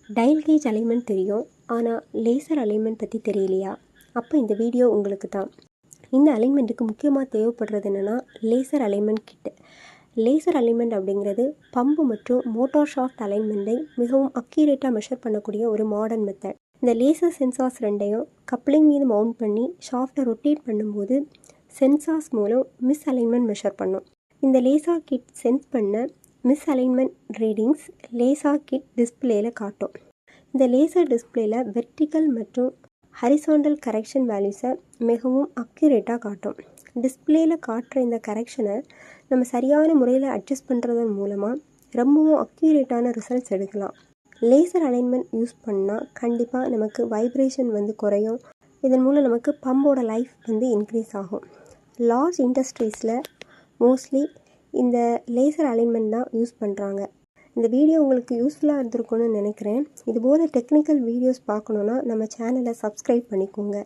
Dial gauge alignment தெரியும், ஆனால் laser alignment பற்றி தெரியலையா? அப்போ இந்த வீடியோ உங்களுக்கு தான். இந்த அலைன்மெண்ட்டுக்கு முக்கியமாக தேவைப்படுறது என்னென்னா laser alignment kit. Laser alignment அப்படிங்கிறது பம்பு மற்றும் மோட்டார் ஷாஃப்ட் அலைன்மெண்ட்டை மிகவும் அக்யூரேட்டாக மெஷர் பண்ணக்கூடிய ஒரு மாடர்ன் மெத்தட். இந்த லேசர் சென்சார்ஸ் ரெண்டையும் கப்ளிங் மீது மவுண்ட் பண்ணி ஷாஃப்டை ரொட்டேட் பண்ணும்போது சென்சார்ஸ் மூலம் மிஸ் அலைன்மெண்ட் மெஷர் பண்ணும். இந்த லேசர் கிட் சென்ஸ் பண்ண misalignment readings laser kit டிஸ்பிளேயில் காட்டும். இந்த லேசர் டிஸ்பிளேயில் வெர்டிக்கல் மற்றும் ஹரிசாண்டல் கரெக்ஷன் வேல்யூஸை மிகவும் அக்யூரேட்டாக காட்டும். டிஸ்பிளேயில் காட்டுற இந்த கரெக்ஷனை நம்ம சரியான முறையில் அட்ஜஸ்ட் பண்ணுறதன் மூலமாக ரொம்பவும் அக்யூரேட்டான ரிசல்ட்ஸ் எடுக்கலாம். லேசர் அலைன்மெண்ட் யூஸ் பண்ணால் கண்டிப்பாக நமக்கு வைப்ரேஷன் குறையும். இதன் மூலம் நமக்கு பம்போட லைஃப் இன்க்ரீஸ் ஆகும். லார்ஜ் இண்டஸ்ட்ரீஸில் மோஸ்ட்லி இந்த லேசர் அலைன்மெண்ட் தான் யூஸ் பண்ணுறாங்க. இந்த வீடியோ உங்களுக்கு யூஸ்ஃபுல்லாக இருந்திருக்கும்னு நினைக்கிறேன். இதுபோல் டெக்னிக்கல் வீடியோஸ் பார்க்கணுன்னா நம்ம சேனலை சப்ஸ்கிரைப் பண்ணிக்கோங்க.